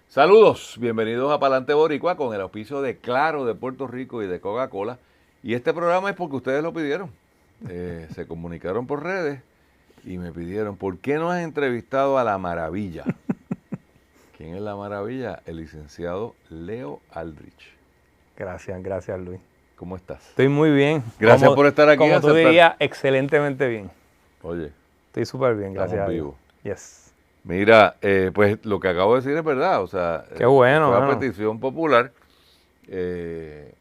Saludos, bienvenidos a Palante Boricua con el auspicio de Claro de Puerto Rico y de Coca-Cola. Y este programa es porque ustedes lo pidieron. Se comunicaron por redes y me pidieron, ¿por qué no has entrevistado a la maravilla? ¿Quién es la maravilla? El licenciado Leo Aldrich. Gracias Luis. ¿Cómo estás? Estoy muy bien. Gracias por estar aquí. Como tú dirías, excelentemente bien. Oye. Estoy súper bien, gracias a Dios. Vivos. Yes. Mira, pues lo que acabo de decir es verdad, o sea, qué bueno, fue a petición popular que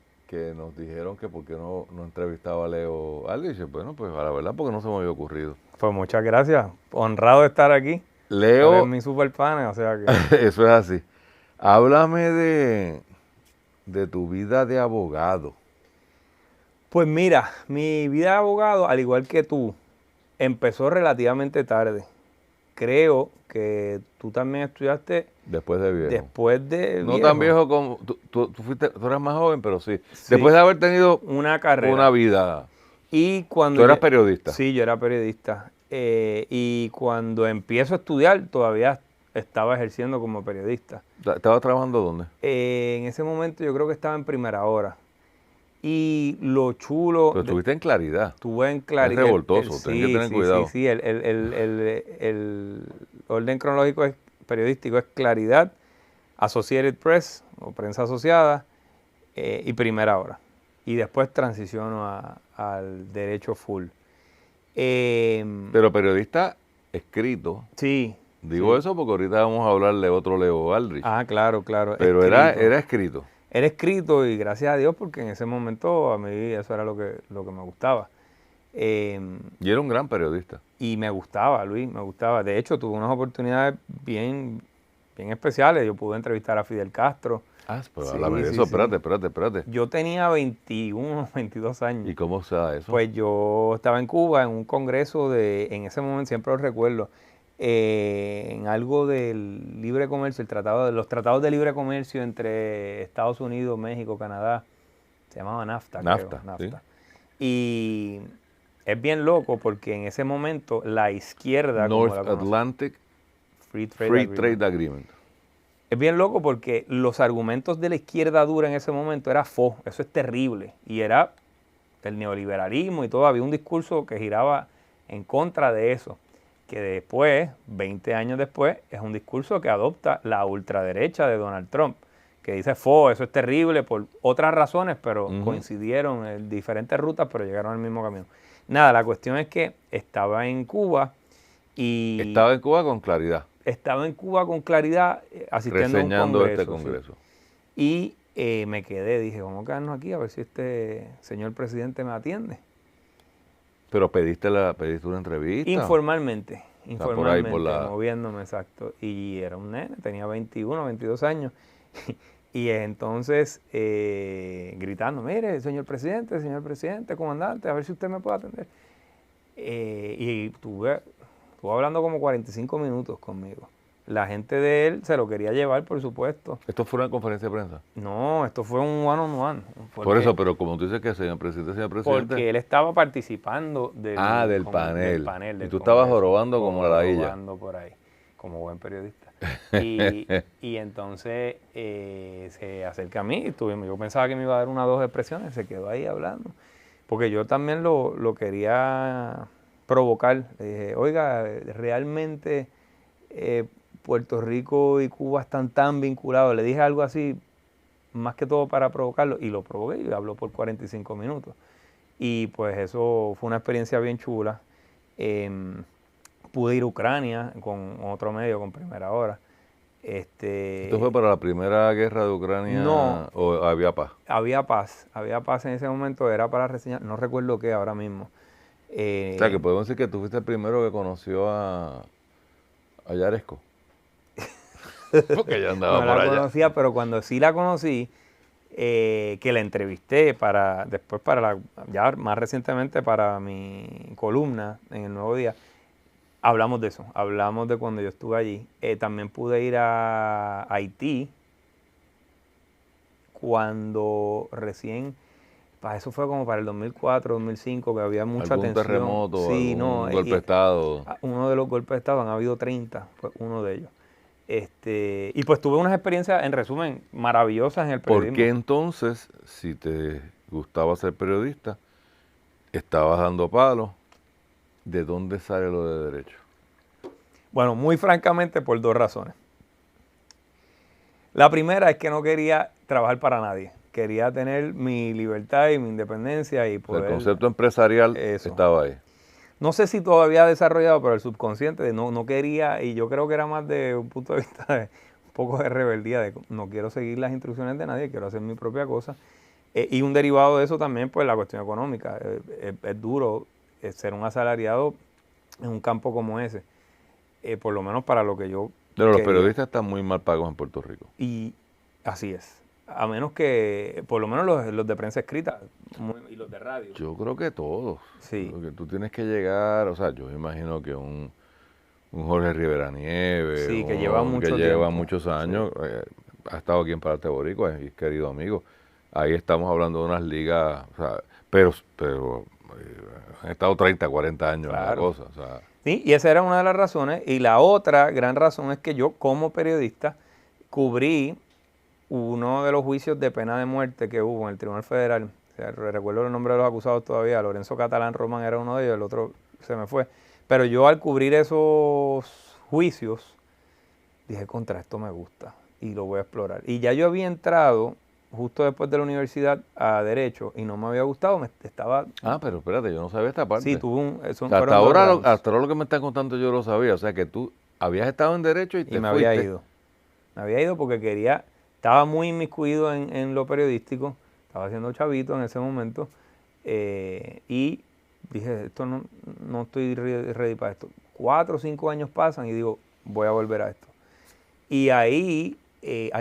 nos dijeron que por qué no entrevistaba a Leo Aldrich. Bueno, pues a la verdad porque no se me había ocurrido. Pues muchas gracias, honrado de estar aquí. Leo, eres mi super fan, o sea que... eso es así. Háblame de tu vida de abogado. Pues mira, mi vida de abogado, al igual que tú, empezó relativamente tarde. Creo que tú también estudiaste Después de viejo. Después de no viejo. tan viejo como tú eras más joven, pero sí. Después de haber tenido una carrera, una vida. Y cuando ¿Tú eras periodista? Sí, yo era periodista. Y cuando empiezo a estudiar, todavía estaba ejerciendo como periodista. ¿Estabas trabajando dónde? En ese momento yo creo que estaba en Primera Hora. Y lo chulo... Pero estuviste en Claridad. Estuve en Claridad. Es revoltoso, tenés que tener cuidado. Sí, el orden cronológico periodístico es Claridad, Associated Press, o Prensa Asociada, y Primera Hora. Y después transiciono al derecho full. Pero periodista escrito. Sí. Digo eso porque ahorita vamos a hablar de otro Leo Aldrich. Ah, claro. Pero era escrito. Era escrito y gracias a Dios porque en ese momento a mí eso era lo que me gustaba. Y era un gran periodista. Y me gustaba, Luis, me gustaba. De hecho, tuve unas oportunidades bien especiales. Yo pude entrevistar a Fidel Castro. Pues háblame de eso. Espérate. Yo tenía 21, 22 años. ¿Y cómo se da eso? Pues yo estaba en Cuba en un congreso en ese momento, siempre lo recuerdo, en algo del libre comercio, los tratados de libre comercio entre Estados Unidos, México, Canadá. Se llamaba NAFTA. NAFTA. Sí. Y es bien loco porque en ese momento la izquierda... North Atlantic Free Trade Agreement. Es bien loco porque los argumentos de la izquierda dura en ese momento era eso es terrible. Y era el neoliberalismo y todo. Había un discurso que giraba en contra de eso. Que después, 20 años después, es un discurso que adopta la ultraderecha de Donald Trump. Que dice, eso es terrible por otras razones, pero coincidieron en diferentes rutas, pero llegaron al mismo camino. Nada, la cuestión es que estaba en Cuba y... Estaba en Cuba con Claridad. Estaba en Cuba con Claridad asistiendo a un congreso. Este congreso. Sí. Y me quedé, dije, vamos a quedarnos aquí a ver si este señor presidente me atiende. Pero pediste una entrevista. Informalmente, por ahí, moviéndome, exacto. Y era un nene, tenía 21, 22 años. Y entonces gritando, mire, señor presidente, comandante, a ver si usted me puede atender. Y estuve hablando como 45 minutos conmigo. La gente de él se lo quería llevar, por supuesto. ¿Esto fue una conferencia de prensa? No, esto fue un one-on-one. Por eso, pero como tú dices que señor presidente. Porque él estaba participando del panel. Y tú estabas jorobando como la ladilla. Jorobando por ahí, como buen periodista. Y entonces se acerca a mí. Yo pensaba que me iba a dar 1 o 2 expresiones. Se quedó ahí hablando. Porque yo también lo quería provocar. Le dije, oiga, realmente... Puerto Rico y Cuba están tan vinculados. Le dije algo así, más que todo para provocarlo, y lo provoqué y habló por 45 minutos. Y pues eso fue una experiencia bien chula. Pude ir a Ucrania con otro medio, con Primera Hora. ¿Esto fue para la primera guerra de Ucrania? No. ¿O había paz? Había paz en ese momento, era para reseñar, no recuerdo qué ahora mismo. O sea, que podemos decir que tú fuiste el primero que conoció a Yaresco. Porque ya andaba por allá. No la conocía, pero cuando sí la conocí, que la entrevisté ya más recientemente para mi columna en El Nuevo Día, hablamos de eso, hablamos de cuando yo estuve allí. También pude ir a Haití cuando recién, eso fue como para el 2004, 2005, que había mucha tensión. ¿Algún terremoto, algún golpe de Estado? Uno de los golpes de Estado, han habido 30, fue uno de ellos. Y pues tuve unas experiencias, en resumen, maravillosas en el periodismo. ¿Por qué entonces, si te gustaba ser periodista, estabas dando palos, de dónde sale lo de derecho? Bueno, muy francamente por 2 razones. La primera es que no quería trabajar para nadie. Quería tener mi libertad y mi independencia y poder... El concepto empresarial Eso. estaba ahí. No sé si todavía desarrollado, pero el subconsciente no quería, y yo creo que era más de un punto de vista de un poco de rebeldía, de no quiero seguir las instrucciones de nadie, quiero hacer mi propia cosa. Y un derivado de eso también, pues la cuestión económica. Es duro ser un asalariado en un campo como ese, por lo menos para lo que yo Pero los quería. periodistas están muy mal pagos en Puerto Rico. Y así es. A menos que, por lo menos los de prensa escrita y los de radio. Yo creo que todos. Sí. Porque tú tienes que llegar, o sea, yo me imagino que un Jorge Rivera Nieves, Sí, que lleva mucho que lleva tiempo. muchos años, ha estado aquí en Parate Boricua, es querido amigo. Ahí estamos hablando de unas ligas, o sea, pero han estado 30, 40 años en la Claro. cosa. O sea, Sí, y esa era una de las razones. Y la otra gran razón es que yo, como periodista, cubrí uno de los juicios de pena de muerte que hubo en el Tribunal Federal. O sea, recuerdo el nombre de los acusados todavía. Lorenzo Catalán Román era uno de ellos, el otro se me fue. Pero yo al cubrir esos juicios, dije, contra esto me gusta y lo voy a explorar. Y ya yo había entrado justo después de la universidad a Derecho y no me había gustado, estaba... pero espérate, yo no sabía esta parte. Sí, tuve un... O sea, hasta ahora lo que me estás contando yo lo sabía. O sea, que tú habías estado en Derecho y te me fuiste. había ido. Me había ido porque quería... Estaba muy inmiscuido en lo periodístico, estaba haciendo chavito en ese momento, y dije, esto no estoy ready para esto. 4 o 5 años pasan y digo, voy a volver a esto. Y ahí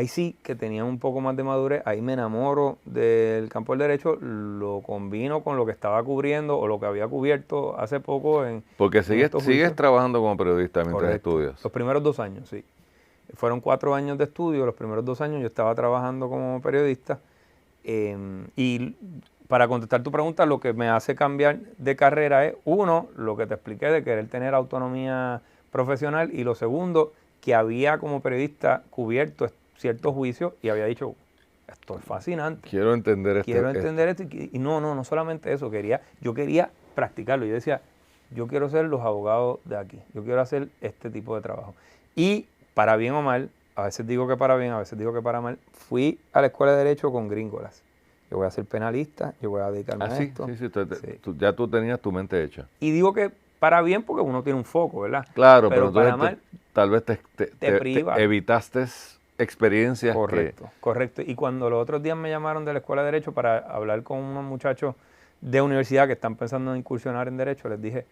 sí que tenía un poco más de madurez, ahí me enamoro del campo del derecho, lo combino con lo que estaba cubriendo o lo que había cubierto hace poco Porque estos sigues juicios. trabajando como periodista mientras Correcto. estudias. Los primeros 2 años, sí. Fueron 4 años de estudio, los primeros 2 años yo estaba trabajando como periodista. Y para contestar tu pregunta, lo que me hace cambiar de carrera es, uno, lo que te expliqué de querer tener autonomía profesional, y lo segundo, que había como periodista cubierto ciertos juicios y había dicho, esto es fascinante. Quiero entender esto. Quiero entender esto. Y no solamente eso, yo quería practicarlo. Yo decía, yo quiero ser los abogados de aquí, yo quiero hacer este tipo de trabajo. Y para bien o mal, a veces digo que para bien, a veces digo que para mal, fui a la escuela de Derecho con gringolas. Yo voy a ser penalista, yo voy a dedicarme a esto. Sí. Ya tú tenías tu mente hecha. Y digo que para bien porque uno tiene un foco, ¿verdad? Claro, pero para mal, tal vez te priva. evitaste experiencias. Correcto. Y cuando los otros días me llamaron de la escuela de Derecho para hablar con unos muchachos de universidad que están pensando en incursionar en Derecho, les dije,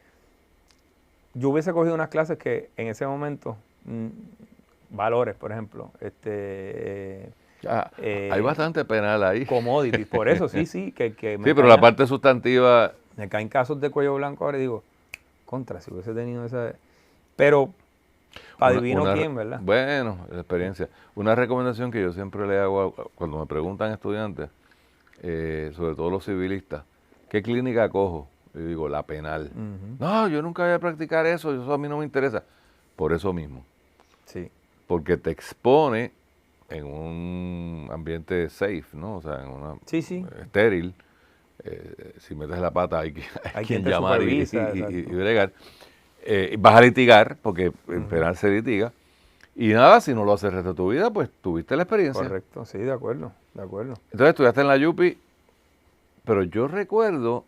yo hubiese cogido unas clases que en ese momento, valores, por ejemplo, hay bastante penal ahí. Commodities, por eso sí, que sí, pero la parte sustantiva... Me caen casos de cuello blanco ahora y digo, contra, si hubiese tenido esa... Pero, adivino quién, ¿verdad? Bueno, la experiencia. Una recomendación que yo siempre le hago cuando me preguntan estudiantes, sobre todo los civilistas, ¿qué clínica cojo? Y digo, la penal. No, yo nunca voy a practicar eso a mí no me interesa. Por eso mismo. Sí. Porque te expone en un ambiente safe, ¿no? O sea, en una estéril. Si metes la pata hay quien llamar y bregar. Vas a litigar, porque en penal se litiga. Y nada, si no lo haces el resto de tu vida, pues tuviste la experiencia. Correcto, sí, de acuerdo. Entonces estudiaste en la Yupi, pero yo recuerdo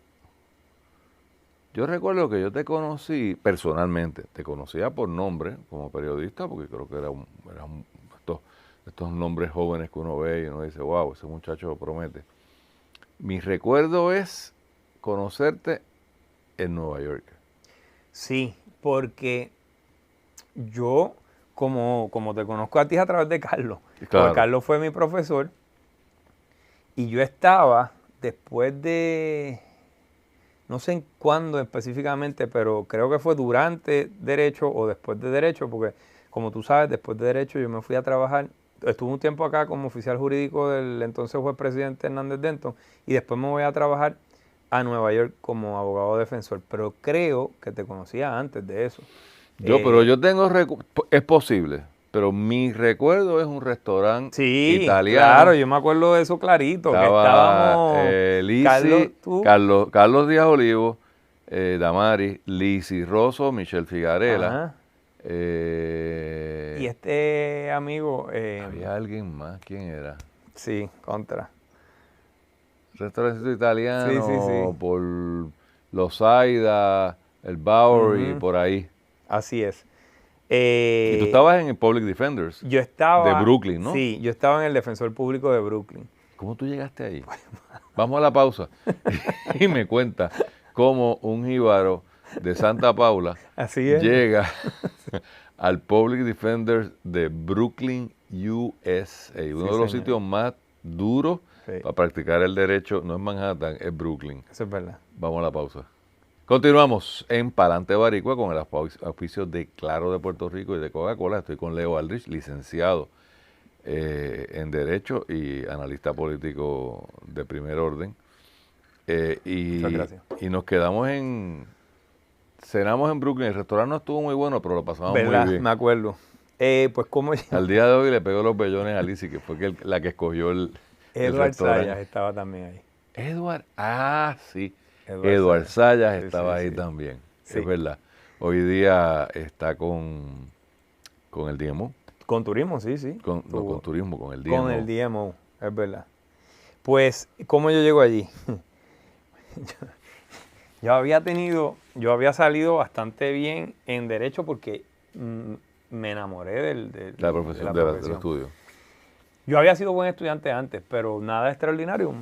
que yo te conocí personalmente, te conocía por nombre como periodista, porque creo que eran estos nombres jóvenes que uno ve y uno dice, wow, ese muchacho promete. Mi recuerdo es conocerte en Nueva York. Sí, porque yo, como te conozco a ti a través de Carlos, claro. Porque Carlos fue mi profesor, y yo estaba después de... No sé en cuándo específicamente, pero creo que fue durante Derecho o después de Derecho, porque como tú sabes, después de Derecho yo me fui a trabajar, estuve un tiempo acá como oficial jurídico del entonces juez presidente Hernández Denton, y después me voy a trabajar a Nueva York como abogado defensor, pero creo que te conocía antes de eso. Pero yo tengo... Es posible, pero mi recuerdo es un restaurante Sí, italiano. claro, yo me acuerdo de eso clarito, que estábamos Lisi, tú. Carlos Díaz Olivo, Damaris, Lisi Rosso, Michelle Figarela. Ajá. Y Eh, este amigo, había alguien más, ¿quién era? sí, contra. Restaurante Sí, sí, sí. italiano por Los Aida, el Bowery, Ujú, por ahí. así es. Y tú estabas en el Public Defenders Yo de estaba, Brooklyn, ¿no? sí, yo estaba en el Defensor Público de Brooklyn. ¿Cómo tú llegaste ahí? Vamos a la pausa y me cuenta cómo un jíbaro de Santa Paula Así es. llega al Public Defenders de Brooklyn, USA. Uno de los señor. sitios más duros Sí, para practicar el derecho no es Manhattan, es Brooklyn. eso es verdad. Vamos a la pausa. Continuamos en Palante Baricua con el auspicio de Claro de Puerto Rico y de Coca-Cola. Estoy con Leo Aldrich, licenciado en Derecho y analista político de primer orden. Muchas gracias. Y nos quedamos cenamos en Brooklyn. El restaurante no estuvo muy bueno, pero lo pasamos ¿Verdad? muy bien. Me acuerdo. Pues como Al día de hoy le pegó los bellones a Lizzy, que fue la que escogió el Edward restaurante. Sayas estaba también ahí. Edward, sí. Edward Edward Sayas Sí, estaba sí, ahí sí. también, Sí. es verdad. Hoy día está con el DMO, Con turismo, sí, sí. no con turismo, con el DMO. Con el DMO, es verdad. Pues, ¿cómo yo llego allí? yo había salido bastante bien en Derecho porque me enamoré de La profesión del estudio. Yo había sido buen estudiante antes, pero nada extraordinario.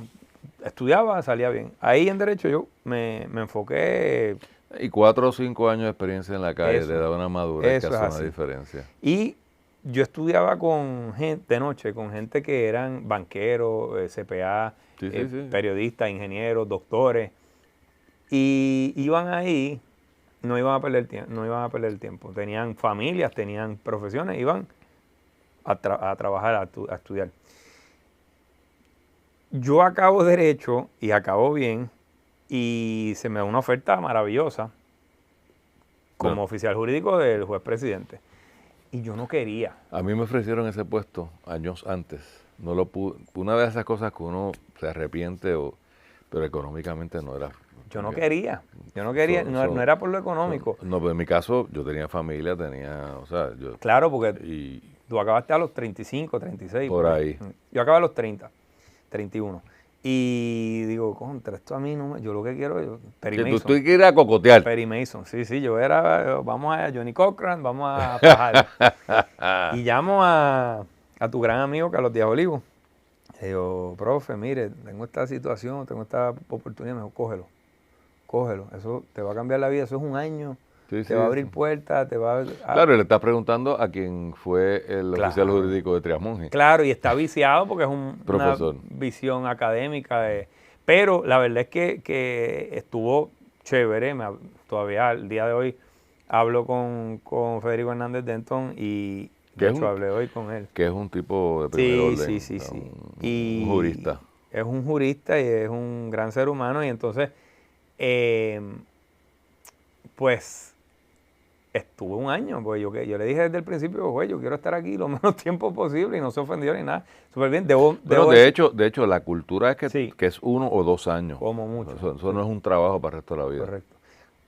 Estudiaba, salía bien. Ahí en Derecho yo me enfoqué. Y 4 o 5 años de experiencia en la calle Eso, le da una madurez que eso es hace una así. diferencia. Y yo estudiaba con gente de noche, con gente que eran banqueros, CPA, Sí, sí. periodistas, ingenieros, doctores. Y iban ahí, no iban a perder el tiempo. Tenían familias, tenían profesiones, iban a trabajar, a estudiar. Yo acabo Derecho y acabo bien y se me da una oferta maravillosa como oficial jurídico del juez presidente. Y yo no quería. A mí me ofrecieron ese puesto años antes. No lo pude. Una de esas cosas que uno se arrepiente, pero económicamente no era. Yo no quería. No era por lo económico. No, pero en mi caso yo tenía familia, Claro, porque tú acabaste a los 35, 36. Por ahí. Yo acabé a los 30, 31. Y digo, contra, esto a mí no me... Yo lo que quiero es... Perry Mason. Tú quieres ir a cocotear. Perry Mason, sí, yo era... Vamos a Johnny Cochran, vamos a fajar. Y llamo a tu gran amigo Carlos Díaz Olivo. Le digo, profe, mire, tengo esta situación, tengo esta oportunidad. Me dijo, cógelo. Eso te va a cambiar la vida, eso es un año. Te va a abrir puertas, te va a... Claro, le estás preguntando a quien fue el oficial jurídico de Trias Monge. Claro, y está viciado porque es una Profesor. visión académica. Pero la verdad es que estuvo chévere. Todavía al día de hoy hablo con Federico Hernández Denton y de hecho hablé hoy con él. Que es un tipo de primer orden. Sí. Un jurista. Es un jurista y es un gran ser humano y entonces, pues... Estuve un año, pues yo le dije desde el principio, güey, yo quiero estar aquí lo menos tiempo posible y no se ofendió ni nada. Súper bien. Pero de hecho, la cultura es que es 1 o 2 años. Como mucho. Eso no es un trabajo para el resto de la vida. Correcto.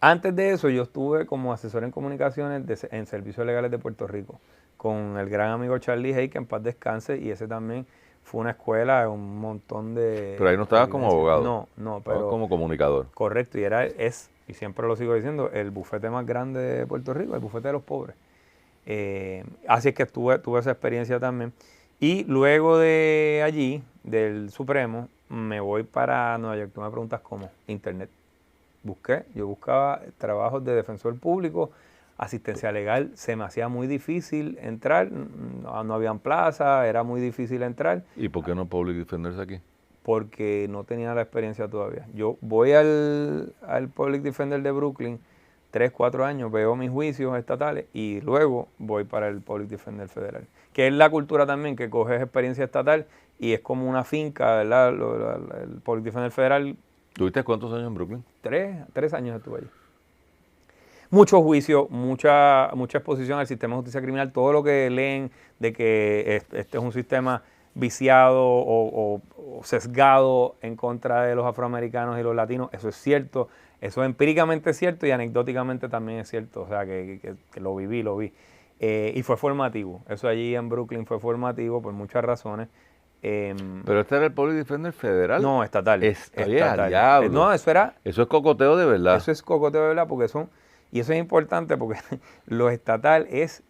Antes de eso, yo estuve como asesor en comunicaciones en Servicios Legales de Puerto Rico con el gran amigo Charlie Hay, que en paz descanse, y ese también fue una escuela, un montón de... Pero ahí no estabas como abogado. No, pero... como comunicador. Correcto, y siempre lo sigo diciendo, el bufete más grande de Puerto Rico, el bufete de los pobres. Así es que tuve esa experiencia también. Y luego de allí, del Supremo, me voy para Nueva York. Tú me preguntas cómo. Internet. Yo buscaba trabajos de defensor público, asistencia legal, se me hacía muy difícil entrar, no habían plaza, era muy difícil entrar. ¿Y por qué no Public Defenders aquí? Porque no tenía la experiencia todavía. Yo voy al Public Defender de Brooklyn, 3, 4 años, veo mis juicios estatales y luego voy para el Public Defender federal. Que es la cultura también, que coges experiencia estatal y es como una finca, ¿verdad? El Public Defender federal. ¿Tuviste cuántos años en Brooklyn? 3 años estuve allí. mucho juicio, mucha exposición al sistema de justicia criminal, todo lo que leen de que este es un sistema viciado o sesgado en contra de los afroamericanos y los latinos, eso es cierto, eso empíricamente es cierto y anecdóticamente también es cierto, o sea que lo vi. Y fue formativo, eso allí en Brooklyn fue formativo por muchas razones. Pero este era el Public Defender federal. No, estatal. Estatal. Diablo. No, eso es cocoteo de verdad. Eso es cocoteo de verdad y eso es importante porque lo estatal es,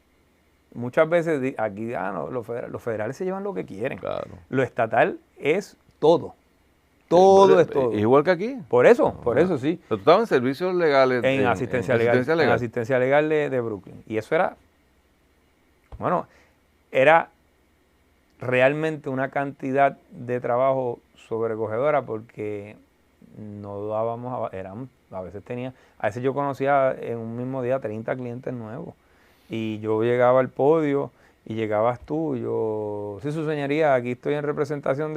muchas veces aquí, no, los federales se llevan lo que quieren. Claro. Lo estatal es todo. Todo es todo. Igual que aquí. Por eso sí. Pero tú estabas en servicios legales. En asistencia legal. En asistencia legal de Brooklyn. Y eso era realmente una cantidad de trabajo sobrecogedora porque no dábamos, a veces yo conocía en un mismo día 30 clientes nuevos y yo llegaba al podio y llegabas tú y yo, sí, su señoría, aquí estoy en representación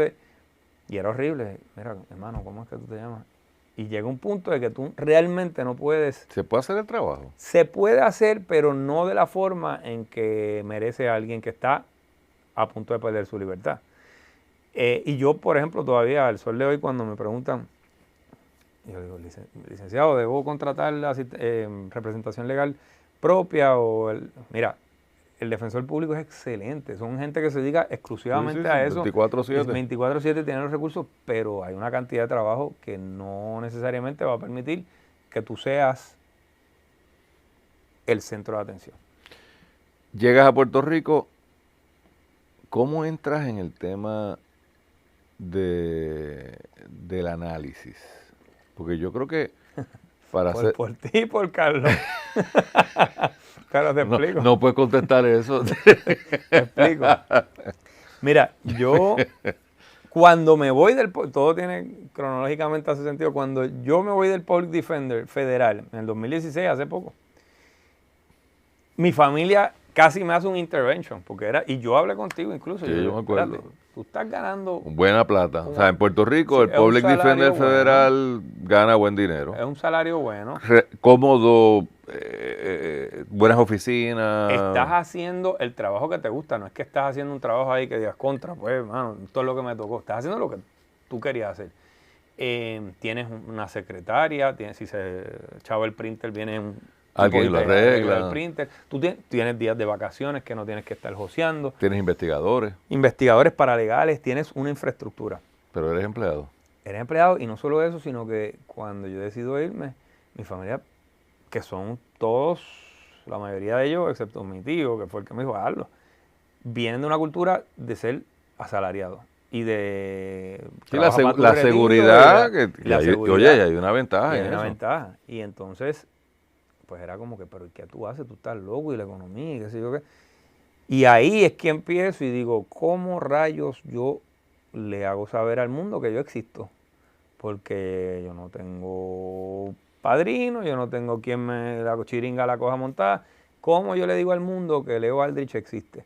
y era horrible, mira, hermano, ¿cómo es que tú te llamas? Y llega un punto de que tú realmente no puedes. ¿Se puede hacer el trabajo? Se puede hacer, pero no de la forma en que merece a alguien que está a punto de perder su libertad. Y yo, por ejemplo, todavía al sol de hoy, cuando me preguntan, yo digo, licenciado, ¿debo contratar la representación legal propia? Mira, el defensor público es excelente, son gente que se dedica exclusivamente a eso. 24/7. 24/7 tienen los recursos, pero hay una cantidad de trabajo que no necesariamente va a permitir que tú seas el centro de atención. Llegas a Puerto Rico. ¿Cómo entras en el tema del análisis? Porque yo creo que para hacer... Por ti y por Carlos. Carlos, te explico. No puedes contestar eso. Te explico. Mira, yo cuando me voy todo tiene cronológicamente hace sentido, cuando yo me voy del Public Defender federal en el 2016, hace poco, mi familia casi me hace un intervention, y yo hablé contigo incluso. Sí, yo me acuerdo. Espérate, tú estás ganando... Buena plata. O sea, en Puerto Rico el Public Defender federal gana buen dinero. Es un salario bueno. Cómodo, buenas oficinas. Estás haciendo el trabajo que te gusta, no es que estás haciendo un trabajo ahí que digas contra, pues, mano, esto es lo que me tocó. Estás haciendo lo que tú querías hacer. Tienes una secretaria, si se echaba el printer, viene alguien lo arregla. El printer. Tú tienes días de vacaciones que no tienes que estar joseando. Tienes investigadores. Investigadores paralegales, tienes una infraestructura. Pero eres empleado. Eres empleado y no solo eso, sino que cuando yo decido irme, mi familia, que son todos, la mayoría de ellos, excepto mi tío, que fue el que me dijo, hazlo, vienen de una cultura de ser asalariado. Y de... Sí, la seguridad, oye, hay una ventaja. Hay una ventaja. Y entonces... pues era como que, pero ¿qué tú haces? Tú estás loco y la economía y qué sé yo qué. Y ahí es que empiezo y digo, ¿cómo rayos yo le hago saber al mundo que yo existo? Porque yo no tengo padrino, yo no tengo quien me la chiringa la coja montada. ¿Cómo yo le digo al mundo que Leo Aldrich existe?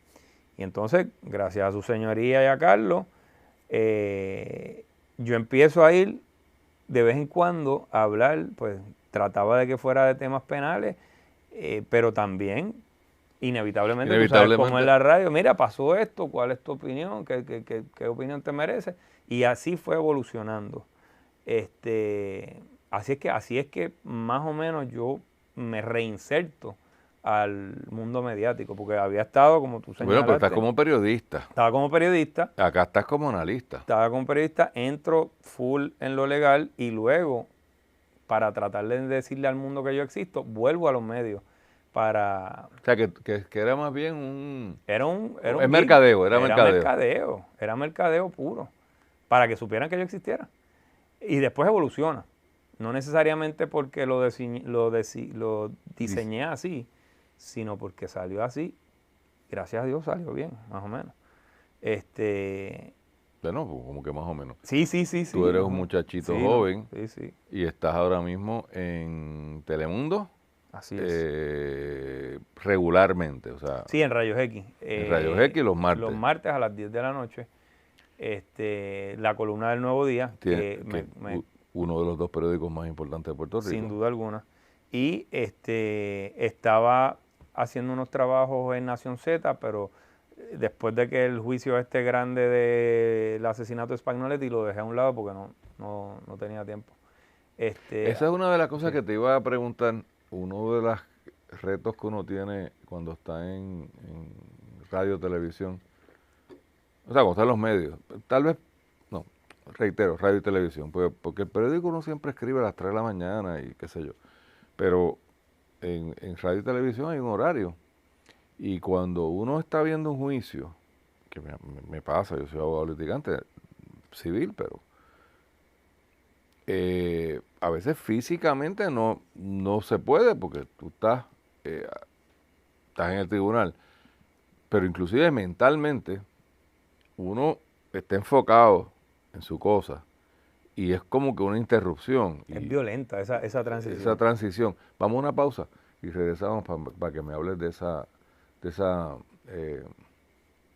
Y entonces, gracias a su señoría y a Carlos, yo empiezo a ir de vez en cuando a hablar, pues, trataba de que fuera de temas penales, pero también, inevitablemente, tú sabes cómo en la radio, mira, pasó esto, ¿cuál es tu opinión? ¿Qué opinión te merece? Y así fue evolucionando. Así es que más o menos yo me reinserto al mundo mediático, porque había estado, como tú señalaste. Bueno, pero estás como periodista. Estaba como periodista. Acá estás como analista. Estaba como periodista, entro full en lo legal y luego, para tratar de decirle al mundo que yo existo, vuelvo a los medios para... O sea, que era más bien un... Era un mercadeo, era mercadeo puro, para que supieran que yo existiera. Y después evoluciona. No necesariamente porque lo diseñé así, sino porque salió así. Gracias a Dios salió bien, más o menos. Bueno, como que más o menos. Sí. Tú eres un muchachito joven. Sí. Y estás ahora mismo en Telemundo. Así es. Regularmente, o sea. Sí, en Rayos X. En Rayos X los martes. Los martes a las 10 de la noche. La columna del Nuevo Día. Uno de los dos periódicos más importantes de Puerto Rico. Sin duda alguna. y estaba haciendo unos trabajos en Nación Z, pero después de que el juicio grande del asesinato de Spagnoletti lo dejé a un lado porque no tenía tiempo. Esa es una de las cosas sí. que te iba a preguntar. Uno de los retos que uno tiene cuando está en radio, televisión, o sea, cuando está en los medios, tal vez, no, reitero, radio y televisión, porque el periódico uno siempre escribe a las 3 de la mañana y qué sé yo, pero en radio y televisión hay un horario, y cuando uno está viendo un juicio, que me pasa, yo soy abogado litigante civil, pero a veces físicamente no se puede porque tú estás en el tribunal, pero inclusive mentalmente uno está enfocado en su cosa y es como que una interrupción. Es violenta esa transición. Esa transición. Vamos a una pausa y regresamos para que me hables de esa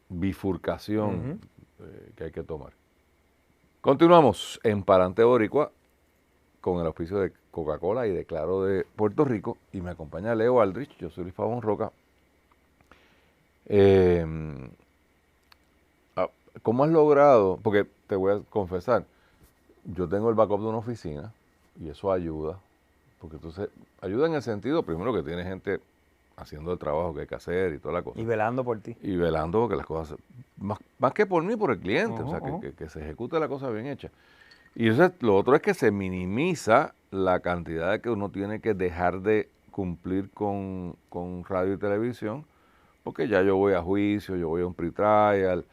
bifurcación que hay que tomar. Continuamos en Palante Boricua con el auspicio de Coca-Cola y de Claro de Puerto Rico, y me acompaña Leo Aldrich. Yo soy Luis Pavón Roca. ¿Cómo has logrado? Porque te voy a confesar, yo tengo el backup de una oficina y eso ayuda, porque entonces ayuda en el sentido, primero, que tiene gente haciendo el trabajo que hay que hacer y toda la cosa. Y velando por ti. Y velando porque las cosas, más que por mí, por el cliente, o sea, que se ejecute la cosa bien hecha. Y entonces lo otro es que se minimiza la cantidad de que uno tiene que dejar de cumplir con radio y televisión, porque ya yo voy a juicio, yo voy a un pretrial,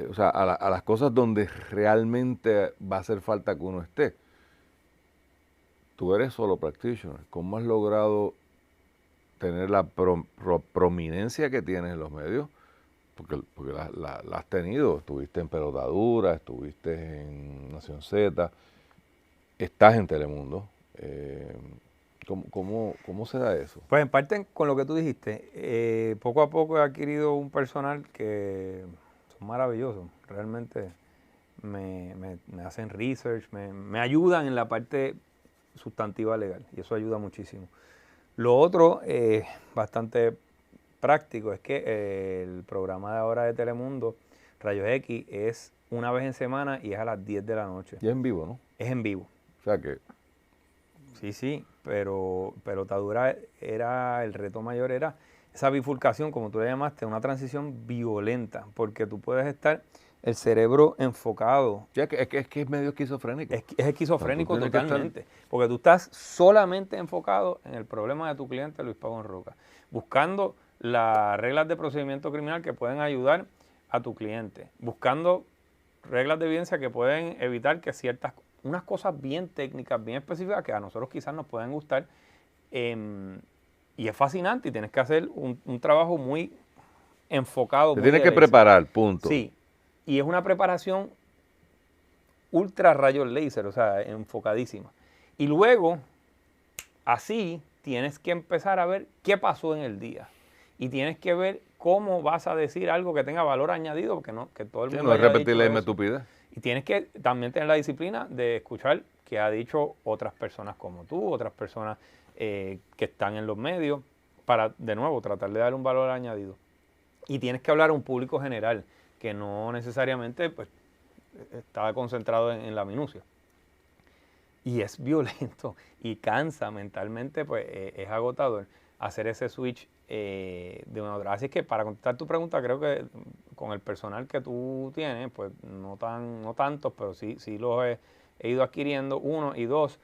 o sea, a las cosas donde realmente va a hacer falta que uno esté. Tú eres solo practitioner. ¿Cómo has logrado tener la prominencia que tienes en los medios? Porque la has tenido. Estuviste en Pelotadura, estuviste en Nación Z, estás en Telemundo. ¿Cómo se da eso? Pues en parte con lo que tú dijiste, poco a poco he adquirido un personal que son maravillosos. Realmente me hacen research, me ayudan en la parte sustantiva legal y eso ayuda muchísimo. Lo otro, bastante práctico, es que el programa de ahora de Telemundo, Rayos X, es una vez en semana y es a las 10 de la noche. Y es en vivo, ¿no? Es en vivo. O sea que... Sí, pero Pelotadura el reto mayor era esa bifurcación, como tú le llamaste, una transición violenta, porque tú puedes estar el cerebro enfocado. Ya es que es medio esquizofrénico. Es esquizofrénico, o sea, totalmente, porque tú estás solamente enfocado en el problema de tu cliente, Luis Pavón Roca, buscando las reglas de procedimiento criminal que pueden ayudar a tu cliente, buscando reglas de evidencia que pueden evitar que unas cosas bien técnicas, bien específicas, que a nosotros quizás nos pueden gustar, y es fascinante, y tienes que hacer un trabajo muy enfocado. Te tienes que preparar, punto. Sí, y es una preparación ultra rayos láser, o sea, enfocadísima. Y luego, así, tienes que empezar a ver qué pasó en el día. Y tienes que ver cómo vas a decir algo que tenga valor añadido, porque que todo el mundo no es repetir la misma estupidez. Y tienes que también tener la disciplina de escuchar qué ha dicho otras personas como tú, otras personas que están en los medios, para, de nuevo, tratar de dar un valor añadido. Y tienes que hablar a un público general, que no necesariamente pues, está concentrado en la minucia. Y es violento y cansa mentalmente, pues es agotador hacer ese switch de una a otra. Así es que para contestar tu pregunta, creo que con el personal que tú tienes, pues no tantos, pero sí los he ido adquiriendo, uno, y dos,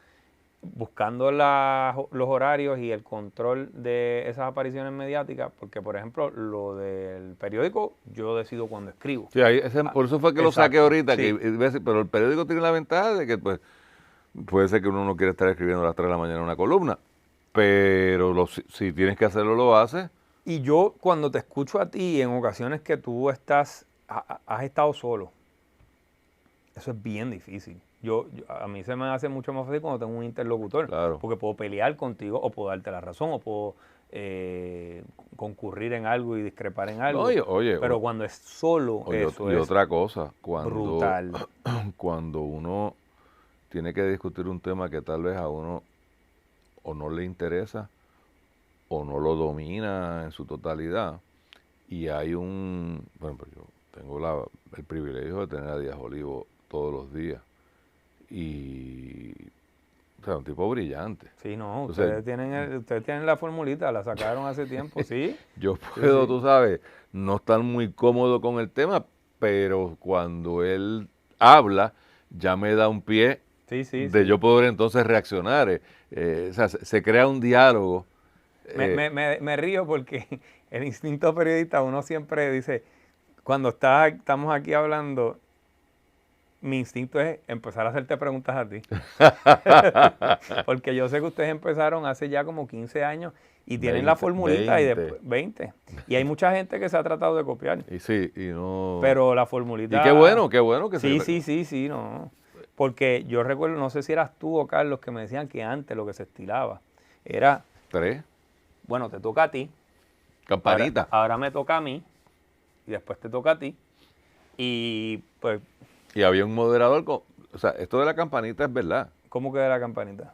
buscando los horarios y el control de esas apariciones mediáticas, porque por ejemplo lo del periódico yo decido cuando escribo. Sí, por eso fue que lo saqué ahorita, sí. Pero el periódico tiene la ventaja de que pues puede ser que uno no quiera estar escribiendo a las 3 de la mañana una columna, pero si tienes que hacerlo, lo haces. Y yo cuando te escucho a ti en ocasiones que tú has estado solo, eso es bien difícil. A mí se me hace mucho más fácil cuando tengo un interlocutor, claro, porque puedo pelear contigo o puedo darte la razón o puedo concurrir en algo y discrepar en algo. Pero cuando es solo, eso es otra cosa, brutal. Cuando uno tiene que discutir un tema que tal vez a uno o no le interesa o no lo domina en su totalidad. Y hay bueno, pues yo tengo el privilegio de tener a Díaz Olivo todos los días. Y, o sea, un tipo brillante. Sí, no, Entonces, ustedes tienen la formulita, la sacaron hace tiempo, ¿sí? yo Sí, puedo, sí. tú sabes, no estar muy cómodo con el tema, pero cuando él habla, ya me da un pie Sí, sí, de sí. yo poder entonces reaccionar. O sea, se crea un diálogo. Me río porque el instinto periodista, uno siempre dice, cuando estamos aquí hablando, mi instinto es empezar a hacerte preguntas a ti. Porque yo sé que ustedes empezaron hace ya como 15 años y tienen la 20, formulita y después 20. Y hay mucha gente que se ha tratado de copiar. Y sí, y no. Pero la Y formulita... qué bueno que Sí, se. sí, sí, sí, no. Porque yo recuerdo, no sé si eras tú o Carlos, que me decían que antes lo que se estilaba era, 3, bueno, te toca a ti, campanita. ahora me toca a mí, y después te toca a ti. Y pues, Y había un moderador o sea, esto de la campanita es verdad. ¿cómo queda la campanita?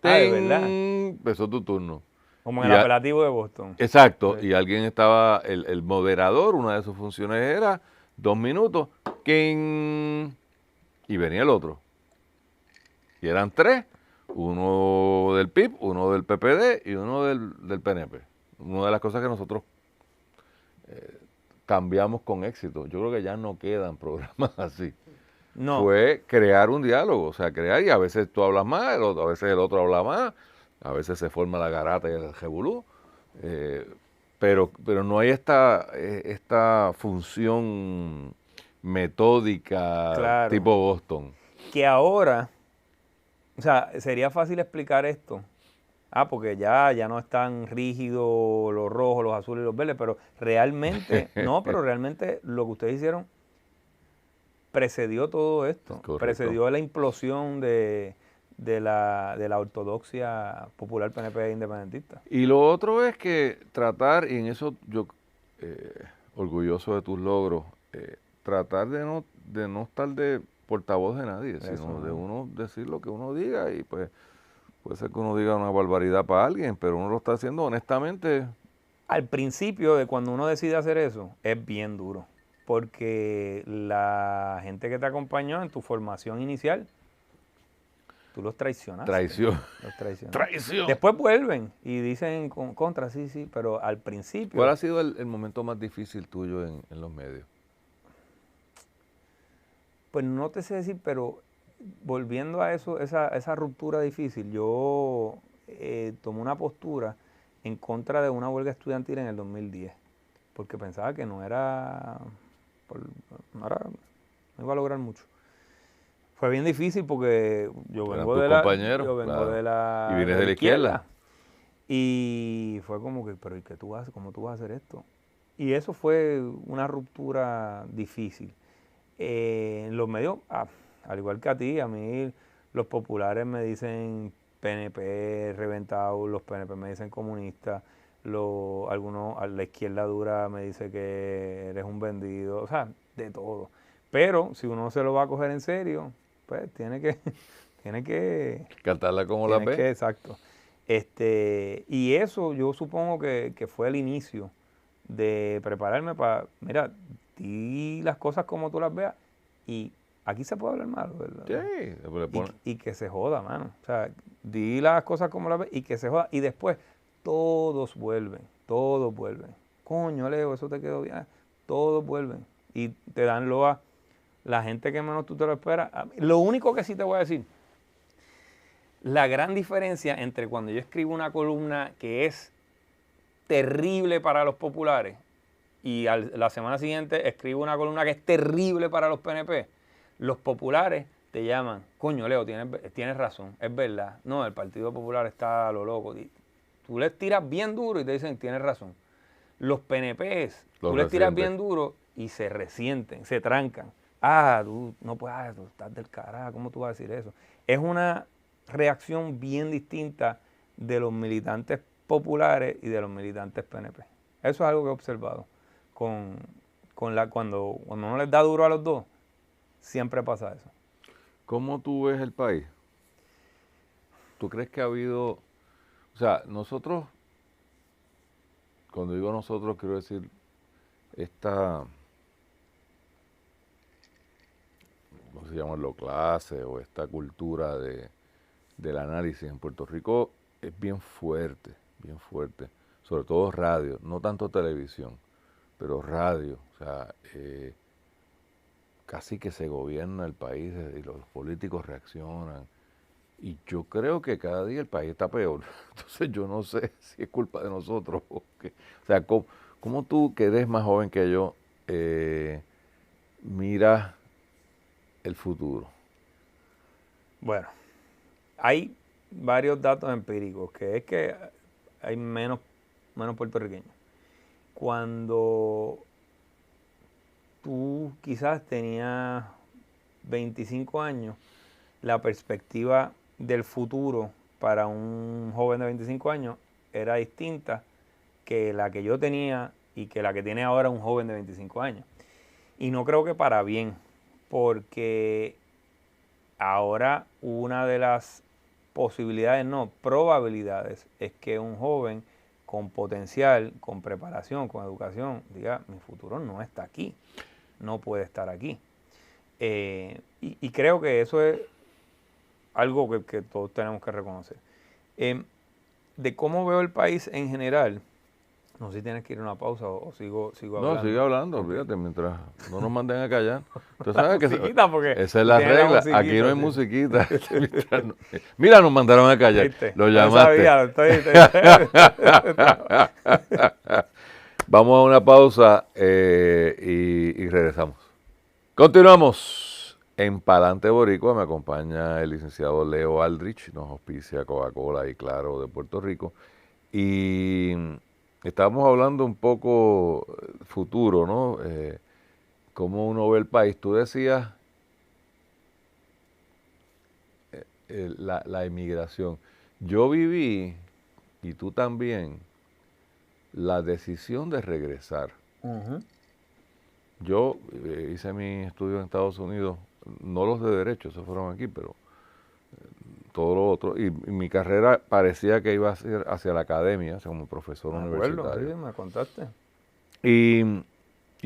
Ah, de verdad. Empezó tu turno. Como en Y el apelativo de Boston. exacto, Sí. y alguien estaba, el moderador, una de sus funciones era 2 minutos, ¡king! Y venía el otro. Y eran 3, uno del PIB, uno del PPD y uno del PNP. Una de las cosas que nosotros cambiamos con éxito. Yo creo que ya no quedan programas así. No, Fue crear un diálogo, o sea, crear, y a veces tú hablas más, a veces el otro habla más, a veces se forma la garata y el jebulú, pero no hay esta función metódica claro. tipo Boston. Que ahora, o sea, sería fácil explicar esto. Ah, porque ya no es tan rígido los rojos, los azules y los verdes, pero realmente, no, pero realmente lo que ustedes hicieron precedió todo esto, Correcto. precedió la implosión de la ortodoxia popular PNP independentista. Y lo otro es que tratar, y en eso yo, orgulloso de tus logros, tratar de no estar de portavoz de nadie, Eso, sino ¿no? de uno decir lo que uno diga, y pues puede ser que uno diga una barbaridad para alguien, pero uno lo está haciendo honestamente. Al principio de cuando uno decide hacer eso, es bien duro, porque la gente que te acompañó en tu formación inicial, tú los traicionaste. Traición. Los traicionaste. Traición. Después vuelven y dicen contra, sí, sí, pero al principio... ¿Cuál ha sido el momento más difícil tuyo en los medios? Pues no te sé decir, pero volviendo a eso, esa ruptura difícil, yo tomé una postura en contra de una huelga estudiantil en el 2010, porque pensaba que no no iba a lograr mucho. Fue bien difícil porque yo Eran vengo tus de la, compañeros, yo vengo claro. de la, Y vienes de la izquierda. Y fue como que, pero ¿y qué tú haces? ¿Cómo tú vas a hacer esto? Y eso fue una ruptura difícil. En los medios, al igual que a ti, a mí los populares me dicen PNP reventado, los PNP me dicen comunista, algunos a la izquierda dura me dice que eres un vendido, o sea, de todo. Pero si uno se lo va a coger en serio, pues tiene que Cantarla como la Tienes P. exacto. Y eso yo supongo que fue el inicio de prepararme para, mira, di las cosas como tú las veas y aquí se puede hablar malo, ¿verdad? Sí, le pone- Y que se joda, mano. O sea, di las cosas como las ves y que se joda. Y después todos vuelven. Coño, Leo, eso te quedó bien. Todos vuelven. Y te dan loa la gente que menos tú te lo esperas. Lo único que sí te voy a decir, la gran diferencia entre cuando yo escribo una columna que es terrible para los populares y la semana siguiente escribo una columna que es terrible para los PNP, los populares te llaman, coño Leo, tienes razón, es verdad, no, el Partido Popular está a lo loco. Y tú les tiras bien duro y te dicen, tienes razón. Los PNPs, tú les tiras bien duro y se resienten, se trancan. Tú no puedes, tú estás del carajo, ¿cómo tú vas a decir eso? Es una reacción bien distinta de los militantes populares y de los militantes PNP. Eso es algo que he observado. Cuando uno les da duro a los dos, siempre pasa eso. ¿Cómo tú ves el país? ¿Tú crees que ha habido sea, nosotros, cuando digo nosotros, quiero decir esta, ¿cómo se llama? Clase o esta cultura del análisis en Puerto Rico es bien fuerte, sobre todo radio, no tanto televisión, pero radio, o sea, casi que se gobierna el país y los políticos reaccionan. Y yo creo que cada día el país está peor. Entonces yo no sé si es culpa de nosotros. O sea, ¿cómo tú, que eres más joven que yo, miras el futuro? Bueno, hay varios datos empíricos, que es que hay menos puertorriqueños. Cuando tú quizás tenías 25 años, la perspectiva del futuro para un joven de 25 años era distinta que la que yo tenía y que la que tiene ahora un joven de 25 años. Y no creo que para bien, porque ahora una de las posibilidades, no, probabilidades, es que un joven con potencial, con preparación, con educación, diga, mi futuro no está aquí, no puede estar aquí. Y creo que eso es algo que todos tenemos que reconocer. De cómo veo el país en general, no sé si tienes que ir a una pausa o sigo hablando. No, sigue hablando, olvídate, mientras no nos manden a callar. Tú sabes que esa es la tiene regla, la aquí no hay sí. musiquita. Mira, nos mandaron a callar, ¿Viste? lo llamaste. No sabía, Vamos a una pausa y regresamos. Continuamos. En Palante Boricua me acompaña el licenciado Leo Aldrich, nos auspicia Coca-Cola y Claro de Puerto Rico. Y estábamos hablando un poco futuro, ¿no? Cómo uno ve el país. Tú decías la inmigración. Yo viví, y tú también, la decisión de regresar. Yo hice mi estudio en Estados Unidos, no los de Derecho, esos fueron aquí, pero todo lo otro. Y mi carrera parecía que iba a ser hacia la academia, o sea, como profesor universitario. Sí, me contaste. Y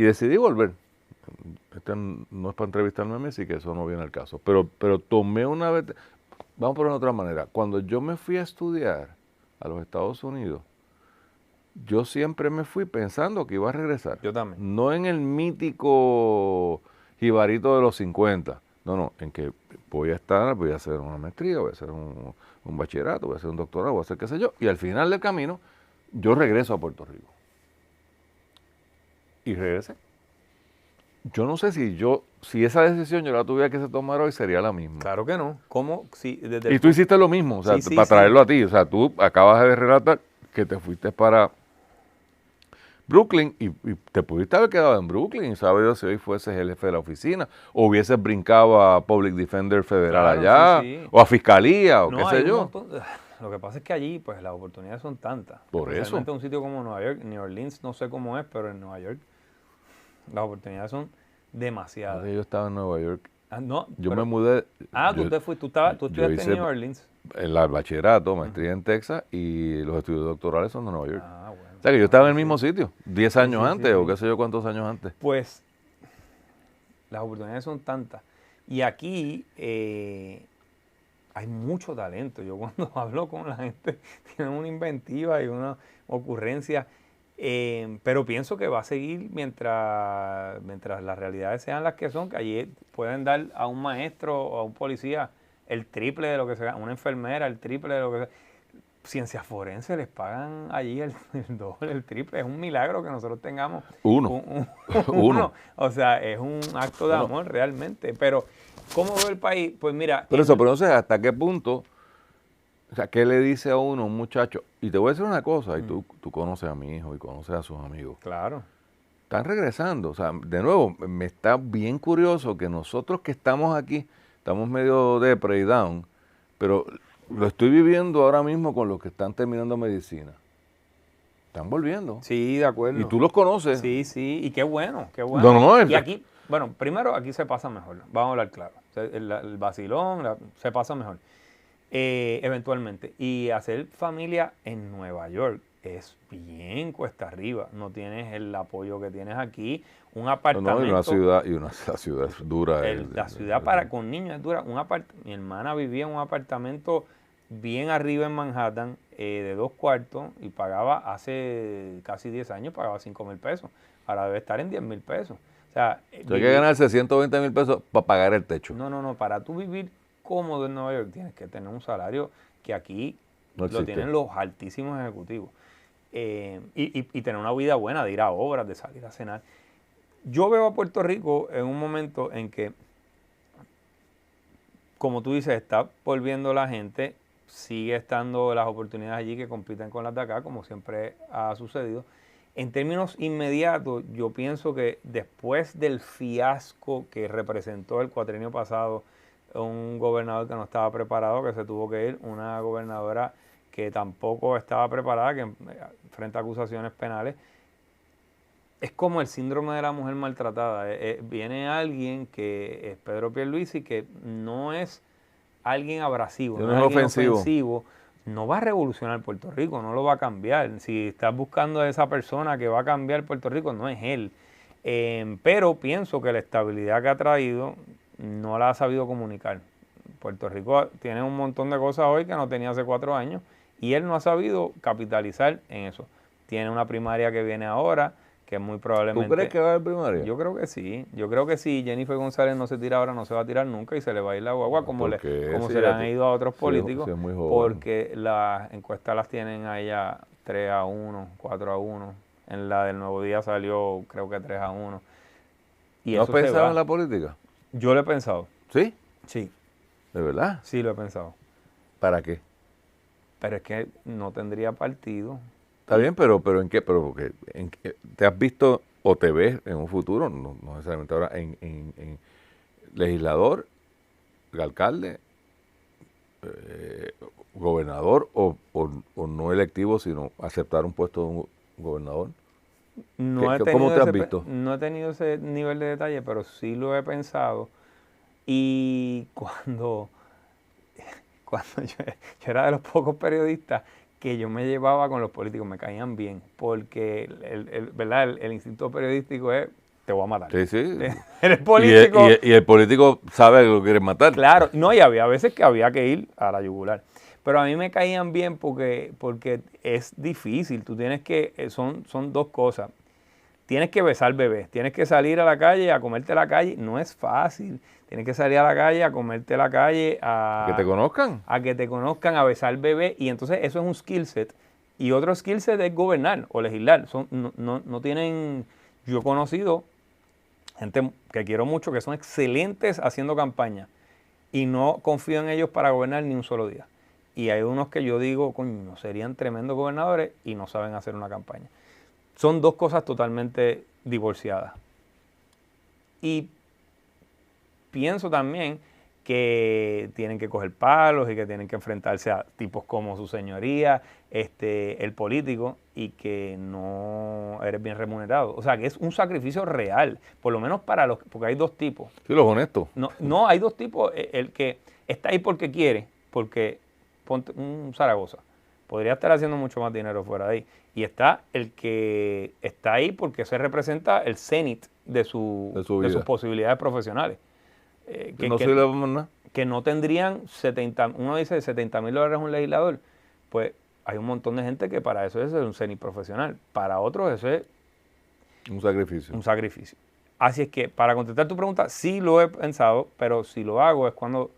decidí volver. No es para entrevistarme a mí, así que eso no viene al caso. Pero tomé una vez, vamos por una otra manera. Cuando yo me fui a estudiar a los Estados Unidos, yo siempre me fui pensando que iba a regresar. Yo también. No en el mítico jibarito de los 50. No, en que voy a hacer una maestría, voy a hacer un bachillerato, voy a hacer un doctorado, voy a hacer qué sé yo. Y al final del camino, yo regreso a Puerto Rico. Y regresé. Yo no sé si esa decisión yo la tuviera que se tomar hoy, sería la misma. Claro que no. ¿Cómo? Sí, y tú hiciste lo mismo, o sea, sí, para traerlo a ti. O sea, tú acabas de relatar que te fuiste para Brooklyn y te pudiste haber quedado en Brooklyn y saber Dios si hoy fueses el jefe de la oficina o hubieses brincado a Public Defender Federal allá o a Fiscalía o qué sé yo. Lo que pasa es que allí pues las oportunidades son tantas. Por eso. Especialmente un sitio como Nueva York, New Orleans, no sé cómo es, pero en Nueva York las oportunidades son demasiadas. Yo estaba en Nueva York. Me mudé. Tú estudiaste en New Orleans. El bachillerato, maestría en Texas y los estudios doctorales son de Nueva York. Bueno. O sea que yo estaba en el mismo sitio, 10 años antes o qué sé yo cuántos años antes. Pues las oportunidades son tantas. Y aquí hay mucho talento. Yo cuando hablo con la gente, tienen una inventiva y una ocurrencia. Pero pienso que va a seguir mientras las realidades sean las que son, que allí pueden dar a un maestro o a un policía el triple de lo que sea, a una enfermera el triple de lo que sea. Ciencias forenses les pagan allí el doble, el triple. Es un milagro que nosotros tengamos uno. O sea, es un acto de amor realmente. Pero, ¿cómo ve el país? Pues mira... Pero no sé hasta qué punto, o sea, ¿qué le dice a uno un muchacho? Y te voy a decir una cosa, y tú conoces a mi hijo y conoces a sus amigos. Claro. Están regresando. O sea, de nuevo, me está bien curioso que nosotros que estamos aquí, estamos medio depre y down, pero... Lo estoy viviendo ahora mismo con los que están terminando medicina. Están volviendo. Sí, de acuerdo. Y tú los conoces. Sí, y qué bueno, qué bueno. No, y aquí, primero aquí se pasa mejor, vamos a hablar claro. El vacilón se pasa mejor. Eventualmente. Y hacer familia en Nueva York es bien cuesta arriba. No tienes el apoyo que tienes aquí. Un apartamento. No, la ciudad es dura. La ciudad con niños es dura. Mi hermana vivía en un apartamento bien arriba en Manhattan, de 2 cuartos, y pagaba hace casi 10 años, pagaba 5,000 pesos. Ahora debe estar en 10,000 pesos. O sea, hay que ganarse 120,000 pesos para pagar el techo. No. Para tú vivir cómodo en Nueva York tienes que tener un salario que aquí No lo tienen los altísimos ejecutivos. Y tener una vida buena, de ir a obras, de salir a cenar. Yo veo a Puerto Rico en un momento en que, como tú dices, está volviendo la gente, sigue estando las oportunidades allí que compiten con las de acá, como siempre ha sucedido. En términos inmediatos, yo pienso que después del fiasco que representó el cuatrienio pasado, un gobernador que no estaba preparado, que se tuvo que ir, una gobernadora que tampoco estaba preparada, que enfrenta acusaciones penales, es como el síndrome de la mujer maltratada. Viene alguien que es Pedro Pierluisi, que no es alguien abrasivo, no es alguien ofensivo, no va a revolucionar Puerto Rico, no lo va a cambiar. Si estás buscando a esa persona que va a cambiar Puerto Rico, no es él. Pero pienso que la estabilidad que ha traído no la ha sabido comunicar. Puerto Rico tiene un montón de cosas hoy que no tenía hace 4 años y él no ha sabido capitalizar en eso. Tiene una primaria que viene ahora, que muy probablemente... ¿Tú crees que va a haber primaria? Yo creo que sí. Yo creo que si Jennifer González no se tira ahora, no se va a tirar nunca y se le va a ir la guagua como se le han ido a otros políticos. Sí, es muy joven. Porque las encuestas las tienen a ella 3-1, 4-1. En la del Nuevo Día salió creo que 3-1. ¿No has pensado en la política? Yo lo he pensado. ¿Sí? Sí. ¿De verdad? Sí, lo he pensado. ¿Para qué? Pero es que no tendría partido. Está bien, pero ¿en qué? ¿Te has visto o te ves en un futuro, no necesariamente ahora, en legislador, alcalde, gobernador o no electivo, sino aceptar un puesto de un gobernador? ¿Cómo te has visto? No he tenido ese nivel de detalle, pero sí lo he pensado. Y cuando yo era de los pocos periodistas que yo me llevaba con los políticos, me caían bien, porque el instinto periodístico es, te voy a matar. Sí. Eres político. Y el político sabe que lo quiere matar. Claro, no, y había veces que había que ir a la yugular. Pero a mí me caían bien porque es difícil, tú tienes que, son 2 cosas. Tienes que besar bebés, tienes que salir a la calle a comerte la calle, no es fácil. Tienes que salir a la calle a comerte la calle, ¿Que te conozcan? A que te conozcan, a besar bebés. Y entonces eso es un skill set. Y otro skill set es gobernar o legislar. No tienen... Yo he conocido gente que quiero mucho que son excelentes haciendo campaña. Y no confío en ellos para gobernar ni un solo día. Y hay unos que yo digo, coño, serían tremendos gobernadores y no saben hacer una campaña. Son 2 cosas totalmente divorciadas. Y pienso también que tienen que coger palos y que tienen que enfrentarse a tipos como su señoría, el político, y que no eres bien remunerado. O sea, que es un sacrificio real, por lo menos para porque hay 2 tipos. Sí, los honestos. No, hay 2 tipos. El que está ahí porque quiere, porque ponte un Zaragoza. Podría estar haciendo mucho más dinero fuera de ahí. Y está el que está ahí porque se representa el cenit de sus posibilidades profesionales. Que no tendrían uno dice $70,000 un legislador. Pues hay un montón de gente que para eso es un cenit profesional. Para otros eso es un sacrificio. Así es que, para contestar tu pregunta, sí lo he pensado, pero si lo hago es cuando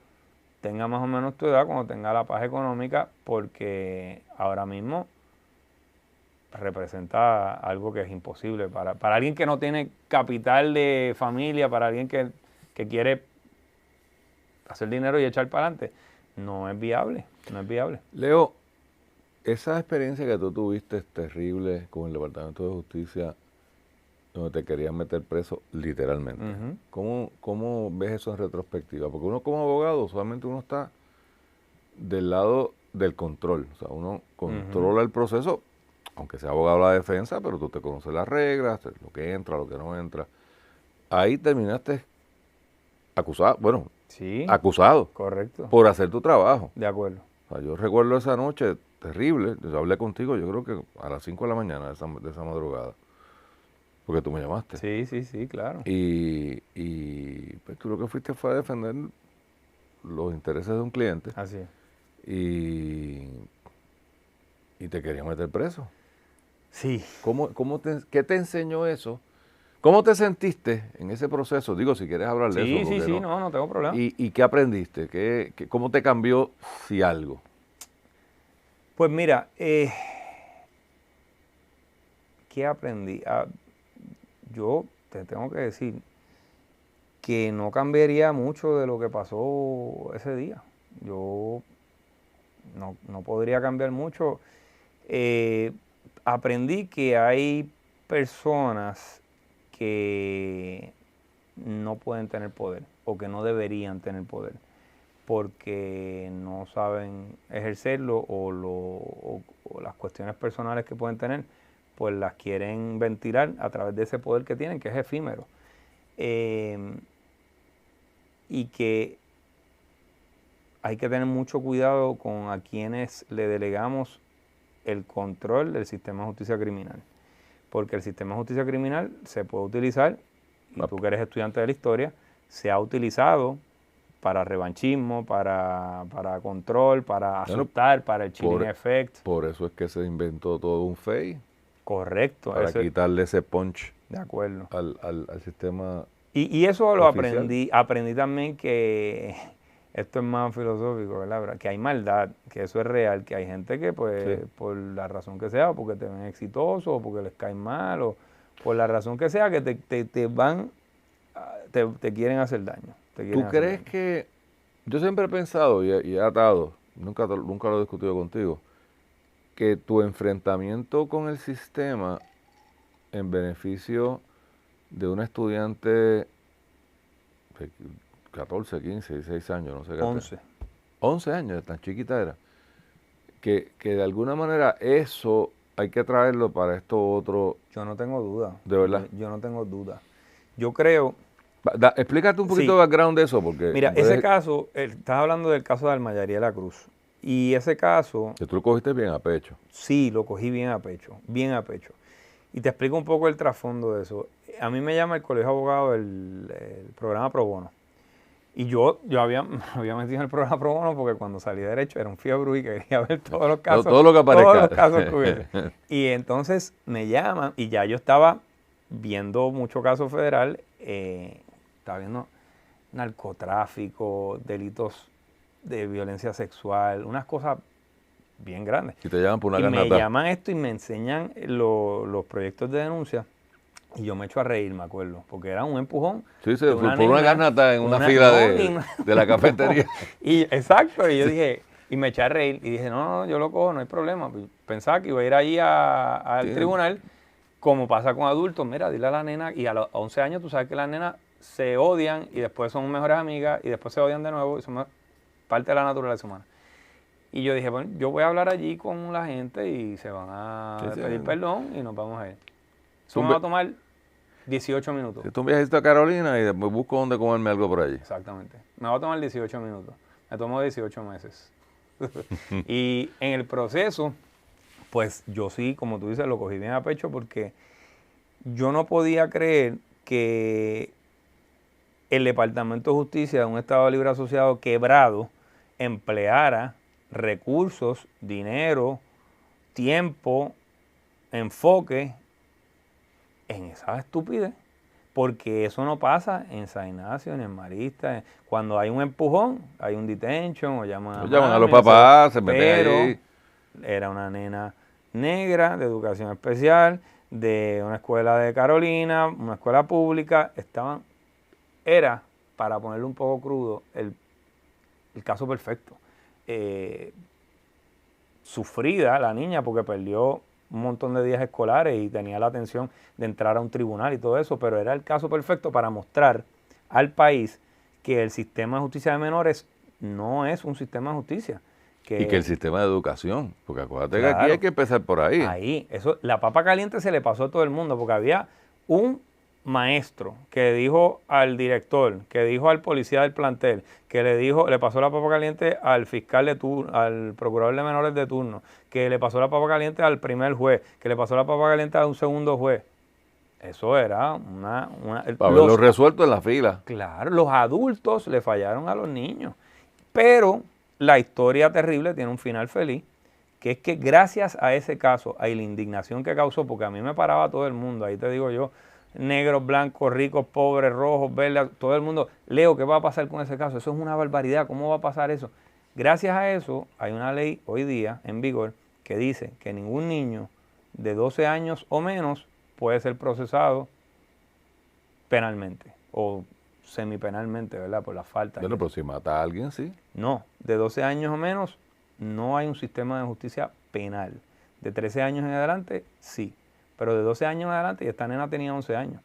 tenga más o menos tu edad, cuando tenga la paz económica, porque ahora mismo representa algo que es imposible para alguien que no tiene capital de familia, para alguien que quiere hacer dinero y echar para adelante. No es viable. Leo, esa experiencia que tú tuviste es terrible con el Departamento de Justicia, donde te querían meter preso literalmente. Uh-huh. ¿Cómo ves eso en retrospectiva? Porque uno como abogado, solamente uno está del lado del control. O sea, uno controla el proceso, aunque sea abogado de la defensa, pero tú te conoces las reglas, lo que entra, lo que no entra. Ahí terminaste acusado, bueno, Sí, acusado correcto. por hacer tu trabajo. De acuerdo. O sea, yo recuerdo esa noche terrible, yo hablé contigo, yo creo que a las 5 de la mañana de esa madrugada, porque tú me llamaste. Sí, claro. Y pues tú lo que fuiste fue a defender los intereses de un cliente Así es. y te querían meter preso. Sí. ¿Qué te enseñó eso? ¿Cómo te sentiste en ese proceso? Digo, si quieres hablar de eso. Sí, no tengo problema. ¿Y qué aprendiste? ¿Cómo te cambió, si algo? Pues mira, ¿qué aprendí? Yo te tengo que decir que no cambiaría mucho de lo que pasó ese día. Yo no podría cambiar mucho. Aprendí que hay personas que no pueden tener poder o que no deberían tener poder porque no saben ejercerlo o las cuestiones personales que pueden tener, pues las quieren ventilar a través de ese poder que tienen, que es efímero. Y que hay que tener mucho cuidado con a quienes le delegamos el control del sistema de justicia criminal. Porque el sistema de justicia criminal se puede utilizar, y tú que eres estudiante de la historia, se ha utilizado para revanchismo, para control, para asustar, para el chilling effect. Por eso es que se inventó todo un FEI. Correcto. Para quitarle ese punch de acuerdo. al sistema. Y eso lo oficial. Aprendí también que esto es más filosófico, ¿verdad? Que hay maldad, que eso es real, que hay gente que pues por la razón que sea, o porque te ven exitoso, o porque les cae mal, o por la razón que sea, que te quieren hacer daño. ¿Tú crees que, yo siempre he pensado y he atado, nunca lo he discutido contigo, que tu enfrentamiento con el sistema en beneficio de un estudiante de 14, 15, 16 años, no sé qué. 11 años, tan chiquita era. Que de alguna manera eso hay que traerlo para esto otro. Yo no tengo duda. ¿De verdad? Yo no tengo duda. Yo creo. Explícate un poquito de background de eso, porque. Mira, ese caso, estás hablando del caso de Almayaría de la Cruz. Y ese caso. Que tú lo cogiste bien a pecho. Sí, lo cogí bien a pecho, bien a pecho. Y te explico un poco el trasfondo de eso. A mí me llama el Colegio de Abogados el programa Pro Bono. Y yo me había metido en el programa Pro Bono porque cuando salí de Derecho era un fiebre y quería ver todos los casos. Todo lo que aparezca. Todos los casos que hubiese. Y entonces me llaman y ya yo estaba viendo mucho caso federal. Estaba viendo narcotráfico, delitos de violencia sexual, unas cosas bien grandes. Y te llaman por una garnata. Y me llaman esto y me enseñan los proyectos de denuncia. Y yo me echo a reír, me acuerdo, porque era un empujón. Sí, por una garnata en una fila de la cafetería. Exacto, y yo dije, y me eché a reír, y dije, no, yo lo cojo, no hay problema. Pensaba que iba a ir allí al tribunal, como pasa con adultos, mira, dile a la nena, y a los 11 años tú sabes que las nenas se odian, y después son mejores amigas, y después se odian de nuevo, y son parte de la naturaleza humana. Y yo dije, bueno, yo voy a hablar allí con la gente, y se van a pedir perdón, y nos vamos a ir. Eso me va a tomar 18 minutos. Si tú un viajecito a Carolina y después busco dónde comerme algo por allí. Exactamente. Me va a tomar 18 minutos. Me tomó 18 meses. Y en el proceso, pues yo sí, como tú dices, lo cogí bien a pecho porque yo no podía creer que el Departamento de Justicia de un Estado Libre Asociado quebrado empleara recursos, dinero, tiempo, enfoque en esa estupidez, porque eso no pasa en San Ignacio ni en Marista. Cuando hay un empujón, hay un detention o llaman a los papás, se meten ahí. Era una nena negra de educación especial, de una escuela de Carolina, una escuela pública. Era, para ponerlo un poco crudo, el caso perfecto. Sufrida la niña porque perdió un montón de días escolares y tenía la atención de entrar a un tribunal y todo eso, pero era el caso perfecto para mostrar al país que el sistema de justicia de menores no es un sistema de justicia. Y que el sistema de educación, porque acuérdate que aquí hay que empezar por ahí. Ahí, la papa caliente se le pasó a todo el mundo, porque había un maestro que dijo al director, que dijo al policía del plantel, que le pasó la papa caliente al fiscal de turno, al procurador de menores de turno, que le pasó la papa caliente al primer juez, que le pasó la papa caliente a un segundo juez. Eso era para verlo resuelto en la fila. Claro, los adultos le fallaron a los niños. Pero la historia terrible tiene un final feliz, que es que gracias a ese caso, a la indignación que causó, porque a mí me paraba todo el mundo, ahí te digo yo, negros, blancos, ricos, pobres, rojos, verdes, todo el mundo, Leo, ¿qué va a pasar con ese caso? Eso es una barbaridad, ¿cómo va a pasar eso? Gracias a eso, hay una ley hoy día en vigor que dice que ningún niño de 12 años o menos puede ser procesado penalmente o semipenalmente, ¿verdad? Por la falta. Bueno, pero si mata a alguien, sí. No, de 12 años o menos no hay un sistema de justicia penal. De 13 años en adelante, sí. Pero de 12 años en adelante, y esta nena tenía 11 años.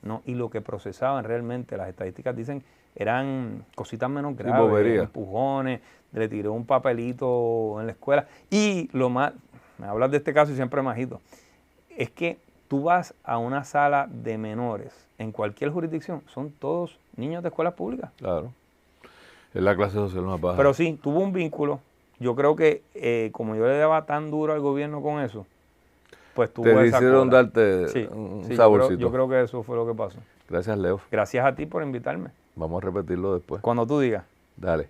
¿No? Y lo que procesaban realmente, las estadísticas dicen, eran cositas menos graves, empujones, le tiró un papelito en la escuela. Y lo más, me hablas de este caso y siempre me agito, es que tú vas a una sala de menores en cualquier jurisdicción, son todos niños de escuelas públicas. Claro. Es la clase social más baja. Pero sí, tuvo un vínculo. Yo creo que como yo le daba tan duro al gobierno con eso, pues tuvo esa Te hicieron cola. darte un saborcito. Yo creo que eso fue lo que pasó. Gracias, Leo. Gracias a ti por invitarme. Vamos a repetirlo después. Cuando tú digas. Dale.